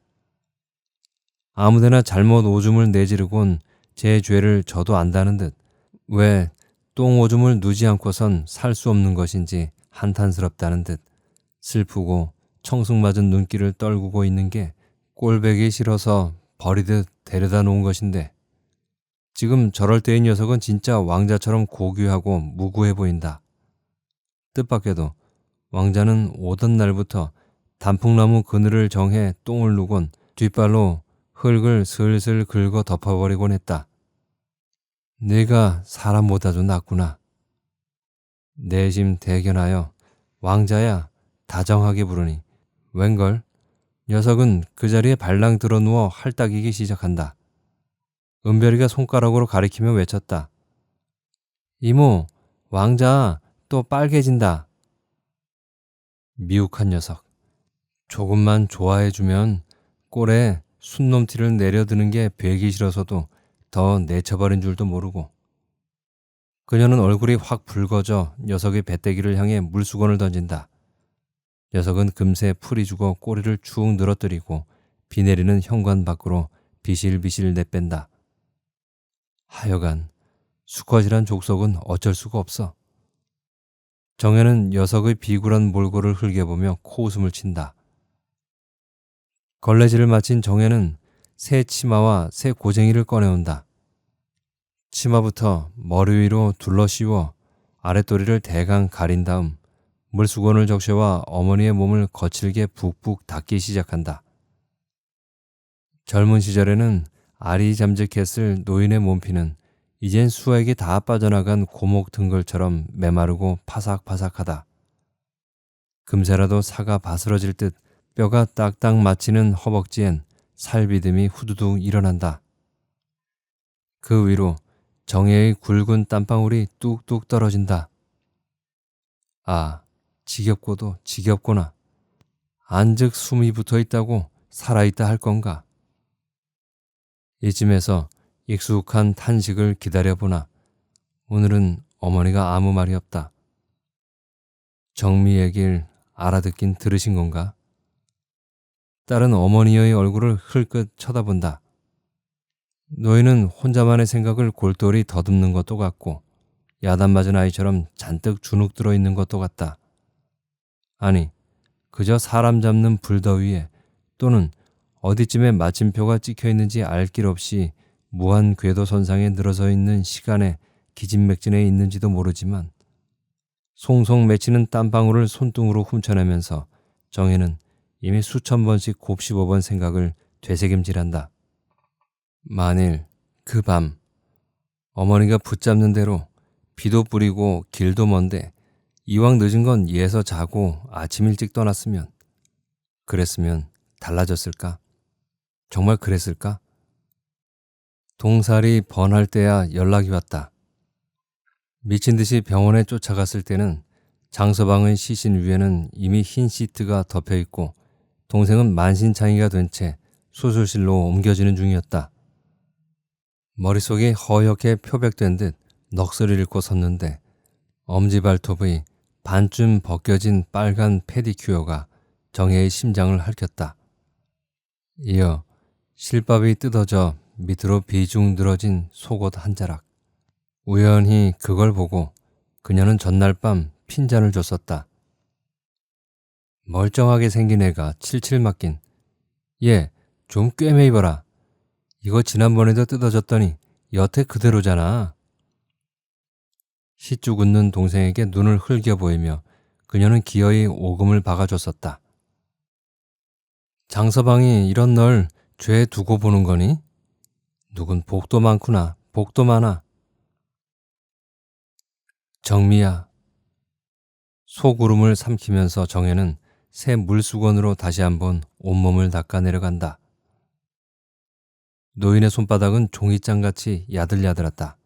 아무데나 잘못 오줌을 내지르곤 제 죄를 저도 안다는 듯 왜 똥 오줌을 누지 않고선 살 수 없는 것인지 한탄스럽다는 듯 슬프고 청승맞은 눈길을 떨구고 있는 게 꼴배기 싫어서 버리듯 데려다 놓은 것인데 지금 저럴 때의 녀석은 진짜 왕자처럼 고귀하고 무구해 보인다. 뜻밖에도 왕자는 오던 날부터 단풍나무 그늘을 정해 똥을 누곤 뒷발로 흙을 슬슬 긁어 덮어버리곤 했다. 내가 사람보다도 낫구나. 내심 대견하여 왕자야 다정하게 부르니 웬걸 녀석은 그 자리에 발랑 드러누워 할딱이기 시작한다. 은별이가 손가락으로 가리키며 외쳤다. 이모, 왕자 또 빨개진다. 미욱한 녀석. 조금만 좋아해주면 꼴에 순놈티를 내려드는 게 배기 싫어서도 더 내쳐버린 줄도 모르고. 그녀는 얼굴이 확 붉어져 녀석의 배때기를 향해 물수건을 던진다. 녀석은 금세 풀이 죽어 꼬리를 축 늘어뜨리고 비 내리는 현관 밖으로 비실비실 내뺀다. 하여간 수컷이란 족속은 어쩔 수가 없어. 정혜는 녀석의 비굴한 몰골을 흘겨보며 코웃음을 친다. 걸레질을 마친 정혜는 새 치마와 새 고쟁이를 꺼내온다. 치마부터 머리 위로 둘러 씌워 아랫도리를 대강 가린 다음 물수건을 적셔와 어머니의 몸을 거칠게 푹푹 닦기 시작한다. 젊은 시절에는 알이 잠적했을 노인의 몸피는 이젠 수액이 다 빠져나간 고목 등걸처럼 메마르고 파삭파삭하다. 금세라도 사가 바스러질 듯 뼈가 딱딱 맞히는 허벅지엔 살비듬이 후두둑 일어난다. 그 위로 정혜의 굵은 땀방울이 뚝뚝 떨어진다. 아, 지겹고도 지겹구나. 안즉 숨이 붙어있다고 살아있다 할 건가. 이쯤에서 익숙한 탄식을 기다려보나 오늘은 어머니가 아무 말이 없다. 정미 얘길 알아듣긴 들으신 건가? 딸은 어머니의 얼굴을 흘끗 쳐다본다. 너희는 혼자만의 생각을 골똘히 더듬는 것도 같고 야단 맞은 아이처럼 잔뜩 주눅 들어있는 것도 같다. 아니, 그저 사람 잡는 불더위에 또는 어디쯤에 마침표가 찍혀있는지 알 길 없이 무한 궤도 선상에 늘어서 있는 시간에 기진맥진해 있는지도 모르지만 송송 맺히는 땀방울을 손등으로 훔쳐내면서 정혜는 이미 수천 번씩 곱씹어 본 생각을 되새김질한다. 만일 그 밤 어머니가 붙잡는 대로 비도 뿌리고 길도 먼데 이왕 늦은 건 예서 자고 아침 일찍 떠났으면 그랬으면 달라졌을까? 정말 그랬을까? 동살이 번할 때야 연락이 왔다. 미친 듯이 병원에 쫓아갔을 때는 장서방의 시신 위에는 이미 흰 시트가 덮여있고 동생은 만신창이가 된 채 수술실로 옮겨지는 중이었다. 머릿속이 허옇게 표백된 듯 넋을 잃고 섰는데 엄지발톱의 반쯤 벗겨진 빨간 페디큐어가 정혜의 심장을 핥혔다. 이어 실밥이 뜯어져 밑으로 비중 늘어진 속옷 한 자락. 우연히 그걸 보고 그녀는 전날 밤 핀잔을 줬었다. 멀쩡하게 생긴 애가 칠칠 맡긴. 얘, 좀 꿰매 입어라. 이거 지난번에도 뜯어졌더니 여태 그대로잖아. 시쭉 웃는 동생에게 눈을 흘겨 보이며 그녀는 기어이 오금을 박아줬었다. 장서방이 이런 널 죄 두고 보는 거니? 누군 복도 많구나. 복도 많아. 정미야. 소구름을 삼키면서 정혜는 새 물수건으로 다시 한번 온몸을 닦아 내려간다. 노인의 손바닥은 종이장같이 야들야들했다.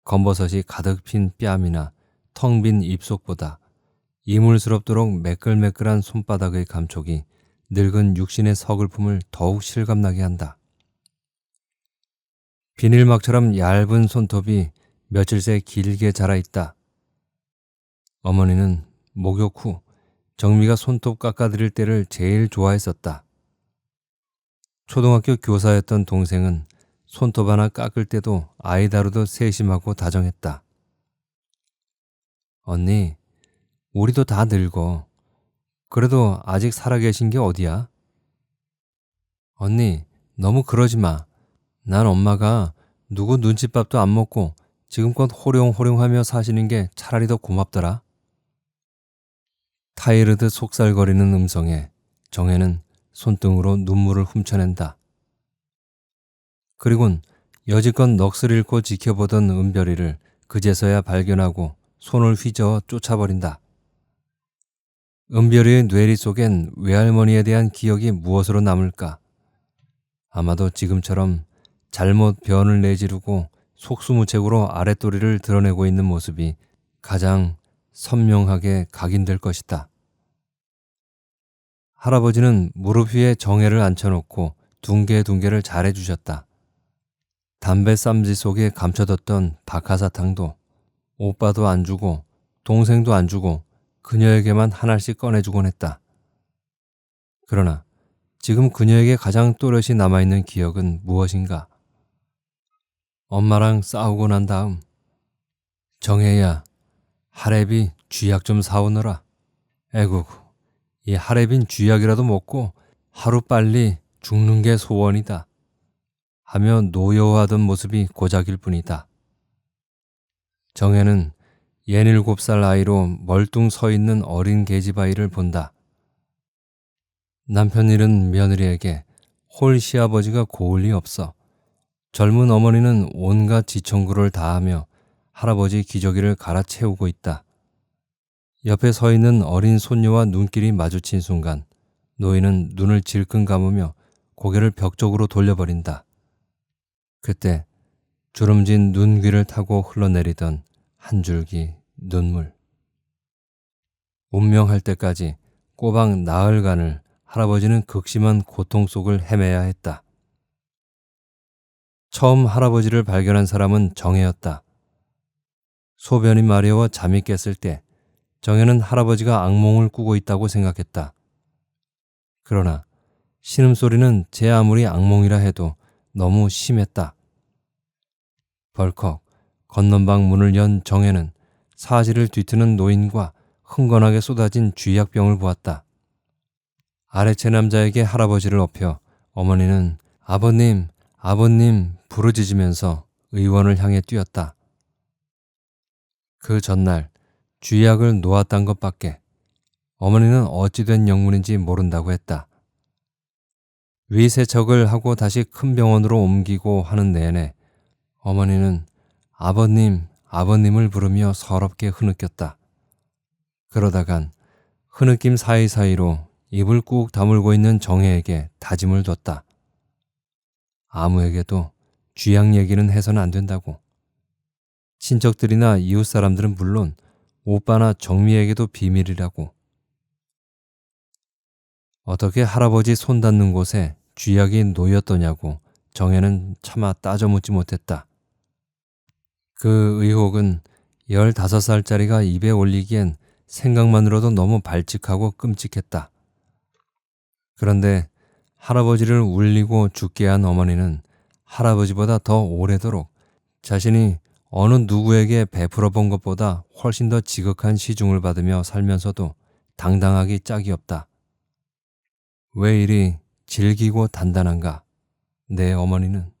검버섯이 가득 핀 뺨이나 텅 빈 입속보다 이물스럽도록 매끌매끌한 손바닥의 감촉이 늙은 육신의 서글픔을 더욱 실감나게 한다. 비닐막처럼 얇은 손톱이 며칠 새 길게 자라있다. 어머니는 목욕 후 정미가 손톱 깎아드릴 때를 제일 좋아했었다. 초등학교 교사였던 동생은 손톱 하나 깎을 때도 아이 다루듯 세심하고 다정했다. 언니, 우리도 다 늙어. 그래도 아직 살아계신 게 어디야? 언니, 너무 그러지 마. 난 엄마가 누구 눈칫밥도 안 먹고 지금껏 호령호령하며 사시는 게 차라리 더 고맙더라. 타이르듯 속살거리는 음성에 정혜는 손등으로 눈물을 훔쳐낸다. 그리곤 여지껏 넋을 잃고 지켜보던 은별이를 그제서야 발견하고 손을 휘저어 쫓아버린다. 은별이의 뇌리 속엔 외할머니에 대한 기억이 무엇으로 남을까? 아마도 지금처럼 잘못 변을 내지르고 속수무책으로 아랫도리를 드러내고 있는 모습이 가장 선명하게 각인될 것이다. 할아버지는 무릎 위에 정혜를 앉혀놓고 둥개둥개를 잘해주셨다. 담배 쌈지 속에 감춰뒀던 박하사탕도 오빠도 안 주고 동생도 안 주고 그녀에게만 하나씩 꺼내주곤 했다. 그러나 지금 그녀에게 가장 또렷이 남아있는 기억은 무엇인가? 엄마랑 싸우고 난 다음 정혜야, 할애비 쥐약 좀 사오너라. 애국, 이 할애빈 쥐약이라도 먹고 하루빨리 죽는 게 소원이다. 하며 노여워하던 모습이 고작일 뿐이다. 정혜는 67살 아이로 멀뚱 서 있는 어린 계집아이를 본다. 남편 잃은 며느리에게 홀 시아버지가 고울 리 없어. 젊은 어머니는 온갖 지청구를 다하며 할아버지 기저귀를 갈아채우고 있다. 옆에 서 있는 어린 손녀와 눈길이 마주친 순간 노인은 눈을 질끈 감으며 고개를 벽 쪽으로 돌려버린다. 그때 주름진 눈귀를 타고 흘러내리던 한 줄기 눈물. 운명할 때까지 꼬박 나흘간을 할아버지는 극심한 고통 속을 헤매야 했다. 처음 할아버지를 발견한 사람은 정혜였다. 소변이 마려워 잠이 깼을 때 정혜는 할아버지가 악몽을 꾸고 있다고 생각했다. 그러나 신음소리는 제 아무리 악몽이라 해도 너무 심했다. 벌컥 건넌방 문을 연 정혜는 사지를 뒤트는 노인과 흥건하게 쏟아진 쥐약병을 보았다. 아래채 남자에게 할아버지를 업혀 어머니는 아버님, 아버님 부르짖으면서 의원을 향해 뛰었다. 그 전날 쥐약을 놓았단 것밖에 어머니는 어찌된 영문인지 모른다고 했다. 위세척을 하고 다시 큰 병원으로 옮기고 하는 내내 어머니는 아버님, 아버님을 부르며 서럽게 흐느꼈다. 그러다간 흐느낌 사이사이로 입을 꾹 다물고 있는 정혜에게 다짐을 뒀다. 아무에게도 쥐약 얘기는 해서는 안 된다고. 친척들이나 이웃 사람들은 물론 오빠나 정미에게도 비밀이라고. 어떻게 할아버지 손 닿는 곳에 쥐약이 놓였더냐고 정혜는 차마 따져 묻지 못했다. 그 의혹은 15살짜리가 입에 올리기엔 생각만으로도 너무 발칙하고 끔찍했다. 그런데 할아버지를 울리고 죽게 한 어머니는 할아버지보다 더 오래도록 자신이 어느 누구에게 베풀어 본 것보다 훨씬 더 지극한 시중을 받으며 살면서도 당당하기 짝이 없다. 왜 이리 질기고 단단한가? 내 어머니는.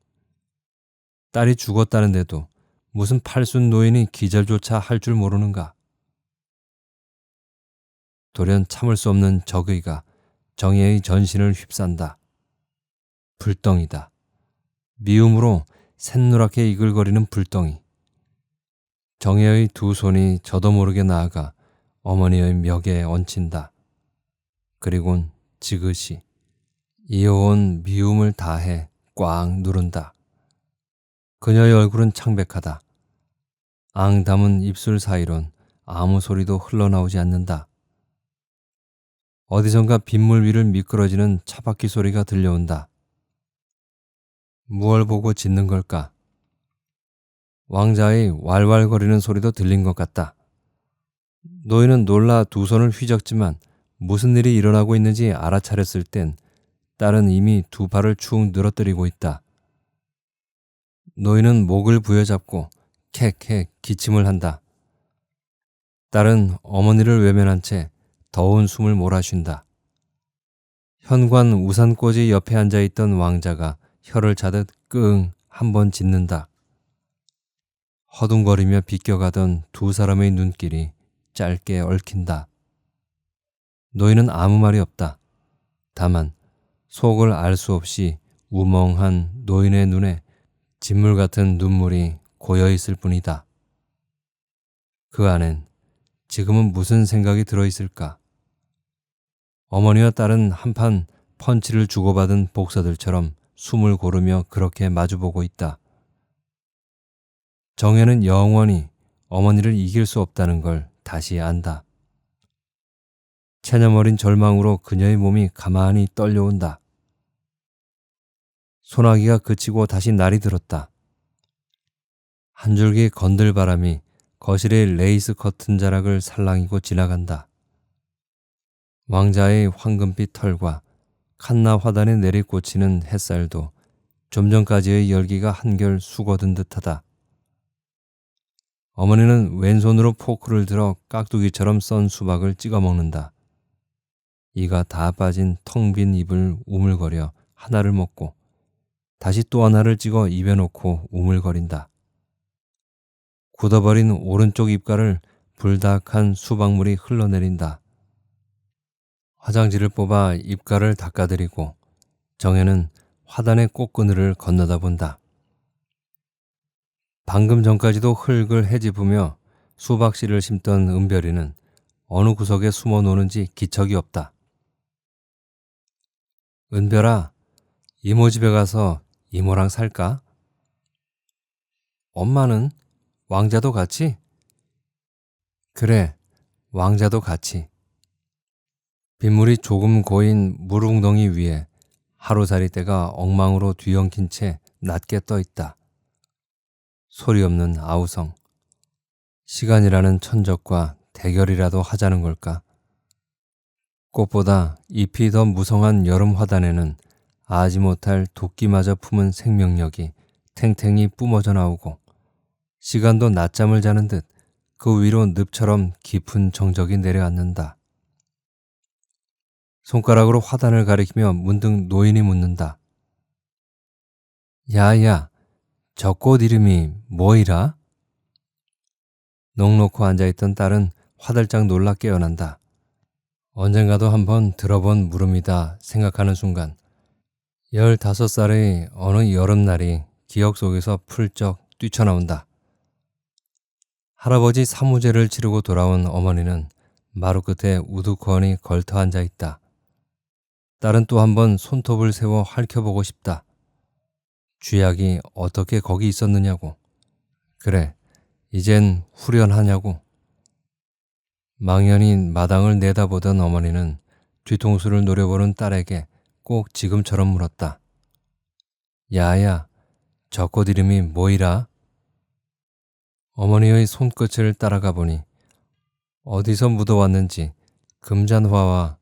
딸이 죽었다는데도 무슨 팔순 노인이 기절조차 할 줄 모르는가? 돌연 참을 수 없는 적의가 정혜의 전신을 휩싼다. 불덩이다. 미움으로 샛노랗게 이글거리는 불덩이. 정혜의 두 손이 저도 모르게 나아가 어머니의 멱에 얹힌다. 그리곤 지그시 이어온 미움을 다해 꽉 누른다. 그녀의 얼굴은 창백하다. 앙 담은 입술 사이론 아무 소리도 흘러나오지 않는다. 어디선가 빗물 위를 미끄러지는 차바퀴 소리가 들려온다. 무얼 보고 짖는 걸까? 왕자의 왈왈거리는 소리도 들린 것 같다. 노인은 놀라 두 손을 휘젓지만 무슨 일이 일어나고 있는지 알아차렸을 땐 딸은 이미 두 팔을 축 늘어뜨리고 있다. 노인은 목을 부여잡고 캑캑 기침을 한다. 딸은 어머니를 외면한 채 더운 숨을 몰아쉰다. 현관 우산꽂이 옆에 앉아있던 왕자가 혀를 차듯 끙 한 번 짖는다. 허둥거리며 비껴가던 두 사람의 눈길이 짧게 얽힌다. 노인은 아무 말이 없다. 다만 속을 알 수 없이 우멍한 노인의 눈에 진물 같은 눈물이 고여 있을 뿐이다. 그 안엔 지금은 무슨 생각이 들어있을까? 어머니와 딸은 한판 펀치를 주고받은 복서들처럼 숨을 고르며 그렇게 마주보고 있다. 정혜는 영원히 어머니를 이길 수 없다는 걸 다시 안다. 체념어린 절망으로 그녀의 몸이 가만히 떨려온다. 소나기가 그치고 다시 날이 들었다. 한 줄기 건들바람이 거실의 레이스 커튼 자락을 살랑이고 지나간다. 왕자의 황금빛 털과 칸나 화단에 내리꽂히는 햇살도 좀 전까지의 열기가 한결 수거든 듯하다. 어머니는 왼손으로 포크를 들어 깍두기처럼 썬 수박을 찍어 먹는다. 이가 다 빠진 텅 빈 입을 우물거려 하나를 먹고 다시 또 하나를 찍어 입에 넣고 우물거린다. 굳어버린 오른쪽 입가를 불닭한 수박물이 흘러내린다. 화장지를 뽑아 입가를 닦아드리고 정혜는 화단의 꽃그늘을 건너다 본다. 방금 전까지도 흙을 헤집으며 수박씨를 심던 은별이는 어느 구석에 숨어 노는지 기척이 없다. 은별아, 이모 집에 가서 이모랑 살까? 엄마는? 왕자도 같이? 그래, 왕자도 같이. 빗물이 조금 고인 물웅덩이 위에 하루살이대가 엉망으로 뒤엉킨 채 낮게 떠 있다. 소리 없는 아우성. 시간이라는 천적과 대결이라도 하자는 걸까? 꽃보다 잎이 더 무성한 여름 화단에는 아지 못할 도끼마저 품은 생명력이 탱탱이 뿜어져 나오고 시간도 낮잠을 자는 듯 그 위로 늪처럼 깊은 정적이 내려앉는다. 손가락으로 화단을 가리키며 문득 노인이 묻는다. 야야, 저 꽃 이름이 뭐이라? 넋놓고 앉아있던 딸은 화들짝 놀라 깨어난다. 언젠가도 한번 들어본 물음이다 생각하는 순간 15살의 어느 여름날이 기억 속에서 풀쩍 뛰쳐나온다. 할아버지 사무제를 치르고 돌아온 어머니는 마루 끝에 우두커니 걸터 앉아있다. 딸은 또 한 번 손톱을 세워 핥혀보고 싶다. 쥐약이 어떻게 거기 있었느냐고. 그래, 이젠 후련하냐고. 망연히 마당을 내다보던 어머니는 뒤통수를 노려보는 딸에게 꼭 지금처럼 물었다. 야야, 저 꽃 이름이 뭐이라? 어머니의 손끝을 따라가 보니 어디서 묻어왔는지 금잔화와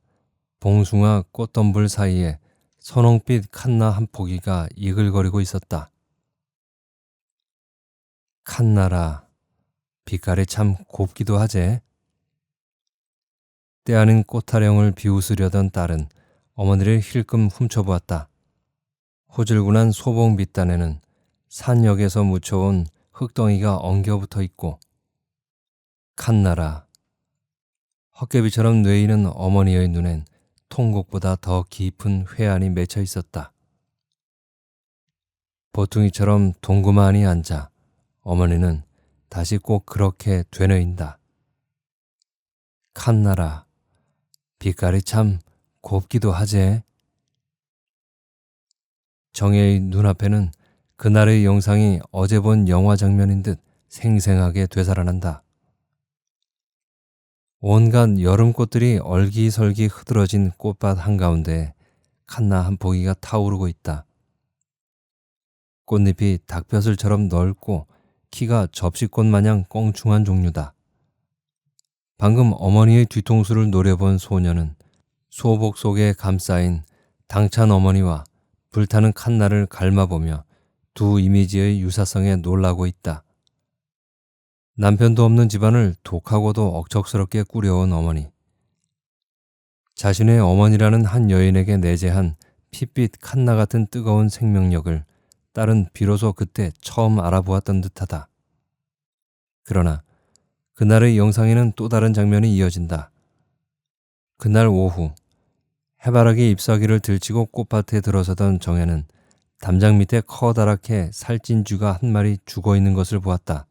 봉숭아 꽃덤불 사이에 선홍빛 칸나 한 포기가 이글거리고 있었다. 칸나라, 빛깔이 참 곱기도 하제. 때 아닌 꽃타령을 비웃으려던 딸은 어머니를 힐끔 훔쳐보았다. 호줄근한 소봉 밑단에는 산역에서 묻혀온 흙덩이가 엉겨붙어 있고, 칸나라, 헛개비처럼 뇌이는 어머니의 눈엔 통곡보다 더 깊은 회한이 맺혀 있었다. 보퉁이처럼 동그만히 앉아 어머니는 다시 꼭 그렇게 되뇌인다. 칸나라, 빛깔이 참 곱기도 하제. 정혜의 눈앞에는 그날의 영상이 어제 본 영화 장면인 듯 생생하게 되살아난다. 온갖 여름꽃들이 얼기설기 흐드러진 꽃밭 한가운데 칸나 한 포기가 타오르고 있다. 꽃잎이 닭벼슬처럼 넓고 키가 접시꽃 마냥 껑충한 종류다. 방금 어머니의 뒤통수를 노려본 소녀는 소복 속에 감싸인 당찬 어머니와 불타는 칸나를 갈마보며 두 이미지의 유사성에 놀라고 있다. 남편도 없는 집안을 독하고도 억척스럽게 꾸려온 어머니. 자신의 어머니라는 한 여인에게 내재한 핏빛 칸나 같은 뜨거운 생명력을 딸은 비로소 그때 처음 알아보았던 듯하다. 그러나 그날의 영상에는 또 다른 장면이 이어진다. 그날 오후 해바라기 잎사귀를 들치고 꽃밭에 들어서던 정혜는 담장 밑에 커다랗게 살찐 쥐가 한 마리 죽어있는 것을 보았다.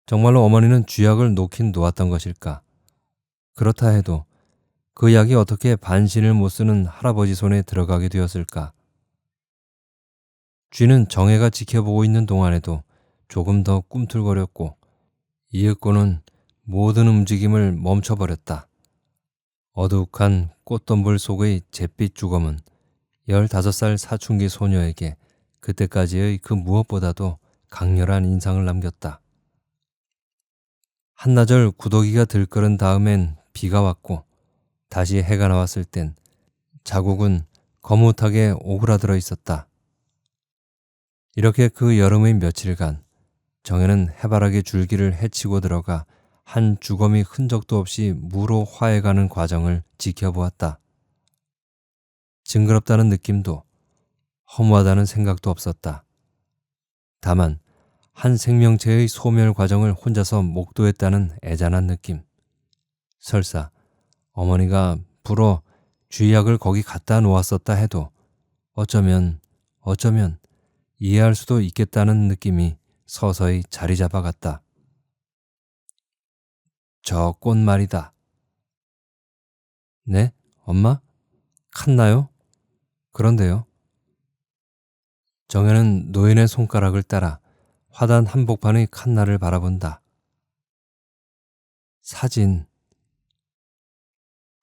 정말로 어머니는 쥐약을 놓긴 놓았던 것일까? 그렇다 해도 그 약이 어떻게 반신을 못 쓰는 할아버지 손에 들어가게 되었을까? 쥐는 정혜가 지켜보고 있는 동안에도 조금 더 꿈틀거렸고 이윽고는 모든 움직임을 멈춰버렸다. 어둑한 꽃덤불 속의 잿빛 주검은 15살 사춘기 소녀에게 그때까지의 그 무엇보다도 강렬한 인상을 남겼다. 한나절 구더기가 들끓은 다음엔 비가 왔고 다시 해가 나왔을 땐 자국은 거뭇하게 오그라들어 있었다. 이렇게 그 여름의 며칠간 정혜는 해바라기 줄기를 헤치고 들어가 한 주검이 흔적도 없이 무로 화해가는 과정을 지켜보았다. 징그럽다는 느낌도 허무하다는 생각도 없었다. 다만 한 생명체의 소멸 과정을 혼자서 목도했다는 애잔한 느낌. 설사 어머니가 불어 쥐약을 거기 갖다 놓았었다 해도 어쩌면 이해할 수도 있겠다는 느낌이 서서히 자리 잡아갔다. 저 꽃 말이다. 네? 엄마? 칸나요? 그런데요. 정혜는 노인의 손가락을 따라 화단 한복판의 칸나를 바라본다. 사진.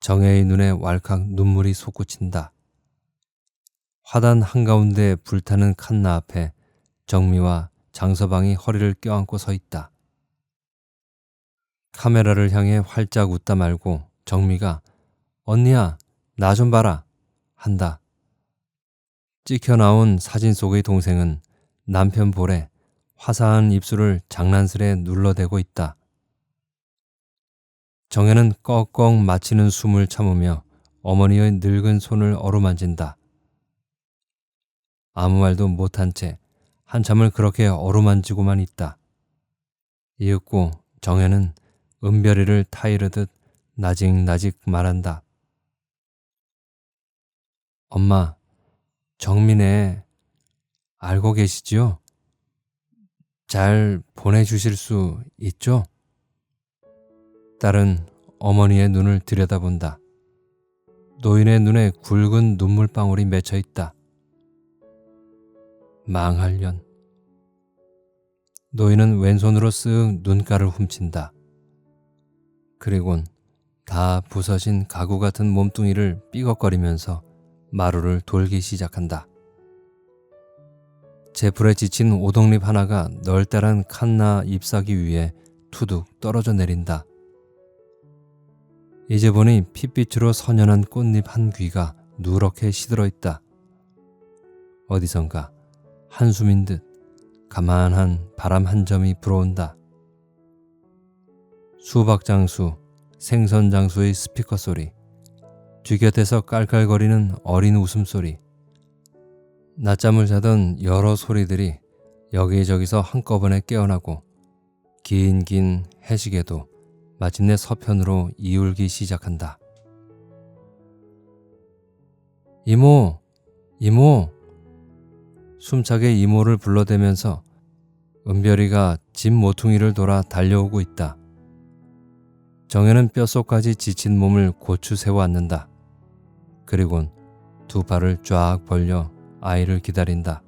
정혜의 눈에 왈칵 눈물이 솟구친다. 화단 한가운데 불타는 칸나 앞에 정미와 장서방이 허리를 껴안고 서 있다. 카메라를 향해 활짝 웃다 말고 정미가 언니야, 나 좀 봐라 한다. 찍혀 나온 사진 속의 동생은 남편 볼에 화사한 입술을 장난스레 눌러대고 있다. 정혜는 꺽꺽 마치는 숨을 참으며 어머니의 늙은 손을 어루만진다. 아무 말도 못한 채 한참을 그렇게 어루만지고만 있다. 이윽고 정혜는 은별이를 타이르듯 나직나직 말한다. 엄마, 정민애 알고 계시지요? 잘 보내주실 수 있죠? 딸은 어머니의 눈을 들여다본다. 노인의 눈에 굵은 눈물방울이 맺혀 있다. 망할년. 노인은 왼손으로 쓱 눈가를 훔친다. 그리곤 다 부서진 가구 같은 몸뚱이를 삐걱거리면서 마루를 돌기 시작한다. 제풀에 지친 오동잎 하나가 널따란 칸나 잎사귀 위에 투둑 떨어져 내린다. 이제 보니 핏빛으로 선연한 꽃잎 한 귀가 누렇게 시들어 있다. 어디선가 한숨인 듯 가만한 바람 한 점이 불어온다. 수박장수, 생선장수의 스피커 소리, 뒤곁에서 깔깔거리는 어린 웃음소리, 낮잠을 자던 여러 소리들이 여기저기서 한꺼번에 깨어나고 긴 해식에도 마침내 서편으로 이울기 시작한다. 이모, 이모! 숨차게 이모를 불러대면서 은별이가 집 모퉁이를 돌아 달려오고 있다. 정혜는 뼛속까지 지친 몸을 고추 세워 앉는다. 그리곤 두 발을 쫙 벌려 아이를 기다린다.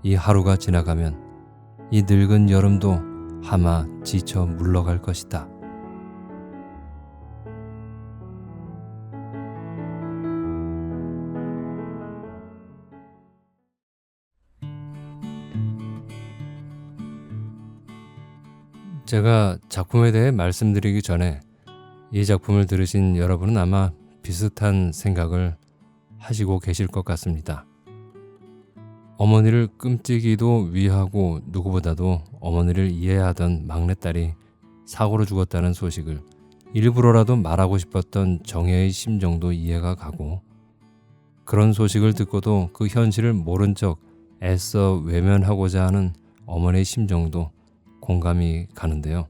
이 하루가 지나가면 이 늙은 여름도 아마 지쳐 물러갈 것이다. 제가 작품에 대해 말씀드리기 전에 이 작품을 들으신 여러분은 아마 비슷한 생각을 하시고 계실 것 같습니다. 어머니를 끔찍이도 위하고 누구보다도 어머니를 이해하던 막내딸이 사고로 죽었다는 소식을 일부러라도 말하고 싶었던 정혜의 심정도 이해가 가고, 그런 소식을 듣고도 그 현실을 모른 척 애써 외면하고자 하는 어머니의 심정도 공감이 가는데요.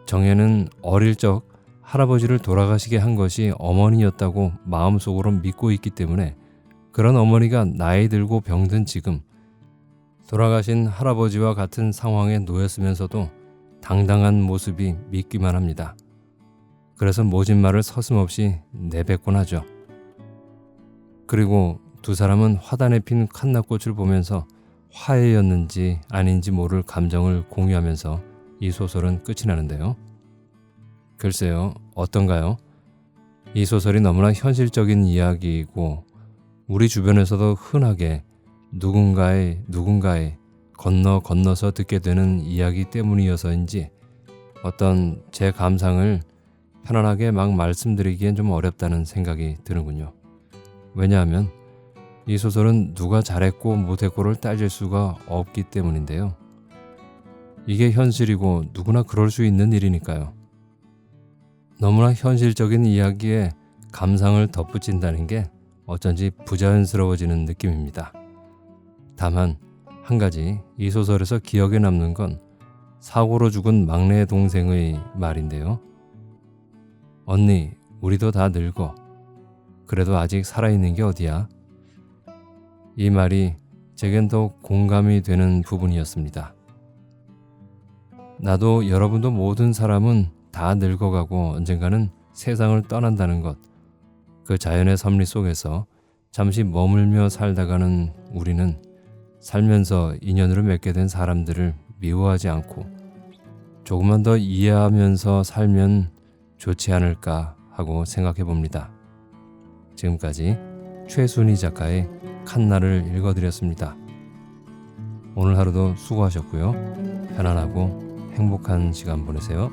정혜는 어릴 적 할아버지를 돌아가시게 한 것이 어머니였다고 마음속으로 믿고 있기 때문에 그런 어머니가 나이 들고 병든 지금 돌아가신 할아버지와 같은 상황에 놓였으면서도 당당한 모습이 믿기만 합니다. 그래서 모진 말을 서슴없이 내뱉곤 하죠. 그리고 두 사람은 화단에 핀 칸나꽃을 보면서 화해였는지 아닌지 모를 감정을 공유하면서 이 소설은 끝이 나는데요. 글쎄요, 어떤가요? 이 소설이 너무나 현실적인 이야기이고 우리 주변에서도 흔하게 누군가의 건너서 듣게 되는 이야기 때문이어서인지 어떤 제 감상을 편안하게 막 말씀드리기엔 좀 어렵다는 생각이 드는군요. 왜냐하면 이 소설은 누가 잘했고 못했고를 따질 수가 없기 때문인데요. 이게 현실이고 누구나 그럴 수 있는 일이니까요. 너무나 현실적인 이야기에 감상을 덧붙인다는 게 어쩐지 부자연스러워지는 느낌입니다. 다만 한 가지 이 소설에서 기억에 남는 건 사고로 죽은 막내 동생의 말인데요. 언니, 우리도 다 늙어. 그래도 아직 살아있는 게 어디야? 이 말이 제겐 더 공감이 되는 부분이었습니다. 나도 여러분도 모든 사람은 다 늙어가고 언젠가는 세상을 떠난다는 것, 그 자연의 섭리 속에서 잠시 머물며 살다가는 우리는 살면서 인연으로 맺게 된 사람들을 미워하지 않고 조금만 더 이해하면서 살면 좋지 않을까 하고 생각해 봅니다. 지금까지 최순희 작가의 칸나를 읽어드렸습니다. 오늘 하루도 수고하셨고요. 편안하고 행복한 시간 보내세요.